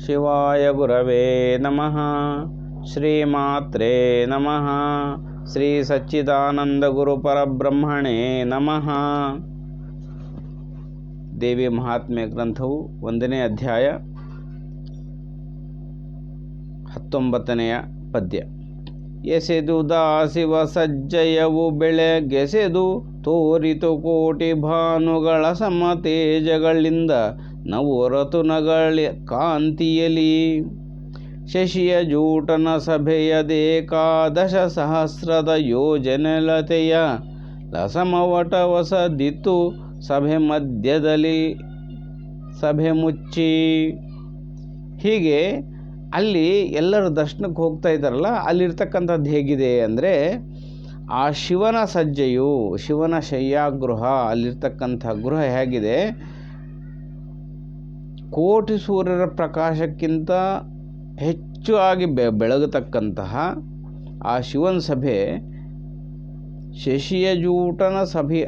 ಶಿವಾಯ ಗುರವೇ ನಮಃ. ಶ್ರೀಮಾತ್ರೇ ನಮಃ. ಶ್ರೀ ಸಚ್ಚಿದಾನಂದ ಗುರು ಪರಬ್ರಹ್ಮಣೇ ನಮಃ. ದೇವಿ ಮಹಾತ್ಮ್ಯ ಗ್ರಂಥವು 1ನೇ ಅಧ್ಯಾಯ 19ನೆಯ ಪದ್ಯ. ಎಸೆದು ದಾಸಿವ ಸಜ್ಜಯವು ಬೆಳೆಗೆಸೆದು ತೋರಿತು ಕೋಟಿ ಭಾನುಗಳ ಸಮತೇಜಗಳಿಂದ ನವರತುನಗಳ ಕಾಂತಿಯಲಿ. ಶಶಿಯ ಜೂಟನ ಸಭೆಯದೇಕಾದಶ ಸಹಸ್ರದ ಯೋಜನೆಲತೆಯ ಲಸಮವಟವಸದಿತ್ತು ಸಭೆ ಮಧ್ಯದಲ್ಲಿ ಸಭೆ ಮುಚ್ಚಿ. ಹೀಗೆ ಅಲ್ಲಿ ಎಲ್ಲರೂ ದರ್ಶನಕ್ಕೆ ಹೋಗ್ತಾ ಇದ್ದಾರಲ್ಲ, ಅಲ್ಲಿರ್ತಕ್ಕಂಥದ್ದು ಹೇಗಿದೆ ಅಂದರೆ, ಆ ಶಿವನ ಸಜ್ಜೆಯು, ಶಿವನ ಶಯ್ಯಾಗೃಹ, ಅಲ್ಲಿರ್ತಕ್ಕಂಥ ಗೃಹ ಹೇಗಿದೆ, ಕೋಟಿ ಸೂರ್ಯರ ಪ್ರಕಾಶಕ್ಕಿಂತ ಹೆಚ್ಚು ಆಗಿ ಬೆಳಗತಕ್ಕಂತಹ ಆ ಶಿವನ ಸಭೆ ಶಶಿಯ ಜೂಟನ ಸಭೆ.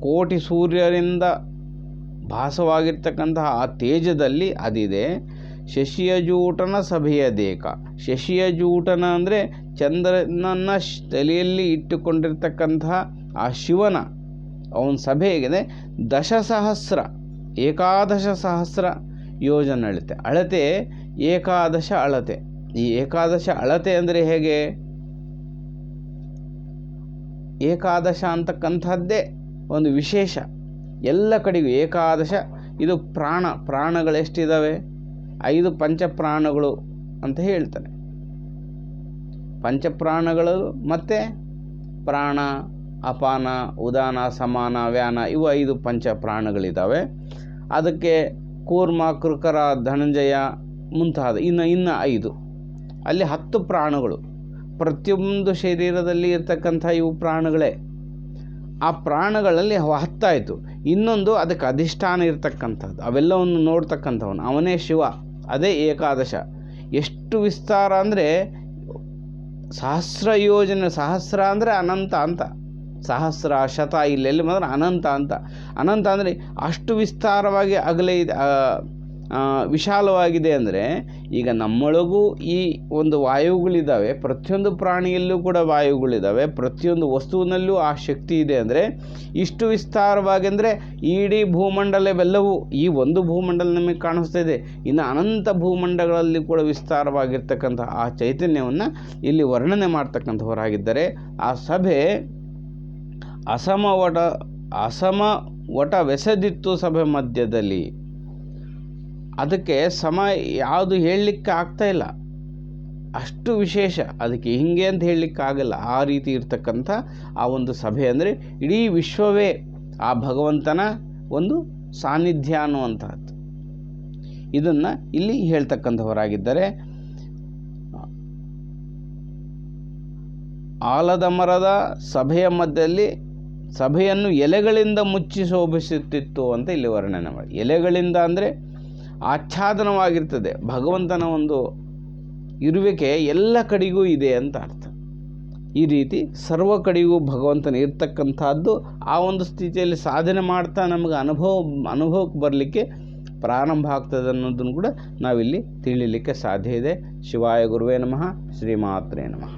ಕೋಟಿ ಸೂರ್ಯರಿಂದ ಭಾಸವಾಗಿರ್ತಕ್ಕಂತಹ ಆ ತೇಜದಲ್ಲಿ ಅದಿದೆ. ಶಶಿಯ ಜೂಟನ ಸಭೆಯ ದೇಕ. ಶಶಿಯ ಜೂಟನ ಅಂದರೆ ಚಂದ್ರನನ್ನು ತಲೆಯಲ್ಲಿ ಇಟ್ಟುಕೊಂಡಿರ್ತಕ್ಕಂತಹ ಆ ಶಿವನ ಅವನ ಸಭೆ ಹೇಗಿದೆ, ದಶಸಹಸ್ರ, ಏಕಾದಶ ಸಹಸ್ರ ಯೋಜನೆ ಅಳತೆ ಏಕಾದಶ ಅಳತೆ. ಈ ಏಕಾದಶ ಅಳತೆ ಅಂದರೆ ಹೇಗೆ? ಏಕಾದಶ ಅಂತಕ್ಕಂಥದ್ದೇ ಒಂದು ವಿಶೇಷ. ಎಲ್ಲ ಕಡೆಗೂ ಏಕಾದಶ. ಇದು ಪ್ರಾಣಗಳೆಷ್ಟಿದ್ದಾವೆ? 5 ಪಂಚಪ್ರಾಣಗಳು ಅಂತ ಹೇಳ್ತಾರೆ. ಪಂಚಪ್ರಾಣಗಳು ಮತ್ತು ಪ್ರಾಣ, ಅಪಾನ, ಉದಾನ, ಸಮಾನ, ವ್ಯಾನ, ಇವು 5 ಪಂಚಪ್ರಾಣಗಳಿದ್ದಾವೆ. ಅದಕ್ಕೆ ಕೂರ್ಮ, ಕೃಕರ, ಧನಂಜಯ ಮುಂತಾದ ಇನ್ನು 5. ಅಲ್ಲಿ 10 ಪ್ರಾಣಗಳು. ಪ್ರತಿಯೊಂದು ಶರೀರದಲ್ಲಿ ಇರ್ತಕ್ಕಂಥ ಇವು ಪ್ರಾಣಗಳೇ. ಆ ಪ್ರಾಣಗಳಲ್ಲಿ 10 ಆಯಿತು. ಇನ್ನೊಂದು ಅದಕ್ಕೆ ಅಧಿಷ್ಠಾನ ಇರ್ತಕ್ಕಂಥದ್ದು, ಅವೆಲ್ಲವನ್ನು ನೋಡ್ತಕ್ಕಂಥವನು ಅವನೇ ಶಿವ. ಅದೇ ಏಕಾದಶ. ಎಷ್ಟು ವಿಸ್ತಾರ ಅಂದರೆ ಸಹಸ್ರ ಯೋಜನೆ. ಸಹಸ್ರ ಅಂದರೆ ಅನಂತ ಅಂತ. ಸಹಸ್ರ, ಶತ, ಇಲ್ಲೆಲ್ಲಿ ಮಾತ್ರ ಅನಂತ ಅಂತ. ಅನಂತ ಅಂದರೆ ಅಷ್ಟು ವಿಸ್ತಾರವಾಗಿ ವಿಶಾಲವಾಗಿದೆ. ಅಂದರೆ ಈಗ ನಮ್ಮೊಳಗೂ ಈ ಒಂದು ವಾಯುಗಳಿದ್ದಾವೆ. ಪ್ರತಿಯೊಂದು ಪ್ರಾಣಿಯಲ್ಲೂ ಕೂಡ ವಾಯುಗಳಿದ್ದಾವೆ. ಪ್ರತಿಯೊಂದು ವಸ್ತುವಿನಲ್ಲೂ ಆ ಶಕ್ತಿ ಇದೆ. ಅಂದರೆ ಇಷ್ಟು ವಿಸ್ತಾರವಾಗಿ ಅಂದರೆ ಇಡೀ ಭೂಮಂಡಲವೆಲ್ಲವೂ, ಈ ಒಂದು ಭೂಮಂಡಲ ನಮಗೆ ಕಾಣಿಸ್ತಾ ಇದೆ, ಇನ್ನು ಅನಂತ ಭೂಮಂಡಲಗಳಲ್ಲಿ ಕೂಡ ವಿಸ್ತಾರವಾಗಿರ್ತಕ್ಕಂಥ ಆ ಚೈತನ್ಯವನ್ನು ಇಲ್ಲಿ ವರ್ಣನೆ ಮಾಡ್ತಕ್ಕಂಥವರಾಗಿದ್ದಾರೆ. ಆ ಸಭೆ ಅಸಮವಟವೆಸೆದಿತ್ತು ಸಭೆ ಮಧ್ಯದಲ್ಲಿ. ಅದಕ್ಕೆ ಸಮ ಯಾವುದು ಹೇಳಲಿಕ್ಕೆ ಆಗ್ತಾ ಇಲ್ಲ, ಅಷ್ಟು ವಿಶೇಷ. ಅದಕ್ಕೆ ಹಿಂಗೆ ಅಂತ ಹೇಳಲಿಕ್ಕೆ ಆಗಲ್ಲ. ಆ ರೀತಿ ಇರ್ತಕ್ಕಂಥ ಆ ಒಂದು ಸಭೆ ಅಂದರೆ ಇಡೀ ವಿಶ್ವವೇ ಆ ಭಗವಂತನ ಒಂದು ಸಾನ್ನಿಧ್ಯ ಅನ್ನುವಂಥದ್ದು. ಇದನ್ನು ಇಲ್ಲಿ ಹೇಳ್ತಕ್ಕಂಥವರಾಗಿದ್ದಾರೆ. ಆಲದ ಮರದ ಸಭೆಯ ಮಧ್ಯದಲ್ಲಿ ಸಭೆಯನ್ನು ಎಲೆಗಳಿಂದ ಮುಚ್ಚಿ ಶೋಭಿಸುತ್ತಿತ್ತು ಅಂತ ಇಲ್ಲಿ ವರ್ಣನೆ ಮಾಡಿ. ಎಲೆಗಳಿಂದ ಅಂದರೆ ಆಚ್ಛಾದನವಾಗಿರ್ತದೆ. ಭಗವಂತನ ಒಂದು ಇರುವಿಕೆ ಎಲ್ಲ ಕಡೆಗೂ ಇದೆ ಅಂತ ಅರ್ಥ. ಈ ರೀತಿ ಸರ್ವ ಕಡೆಗೂ ಭಗವಂತನ ಇರ್ತಕ್ಕಂಥದ್ದು ಆ ಒಂದು ಸ್ಥಿತಿಯಲ್ಲಿ ಸಾಧನೆ ಮಾಡ್ತಾ ನಮಗೆ ಅನುಭವಕ್ಕೆ ಬರಲಿಕ್ಕೆ ಪ್ರಾರಂಭ ಆಗ್ತದೆ ಅನ್ನೋದನ್ನು ಕೂಡ ನಾವಿಲ್ಲಿ ತಿಳಿಲಿಕ್ಕೆ ಸಾಧ್ಯ ಇದೆ. ಶಿವಾಯ ಗುರುವೇ ನಮಃ. ಶ್ರೀಮಾತ್ರೇ ನಮಃ.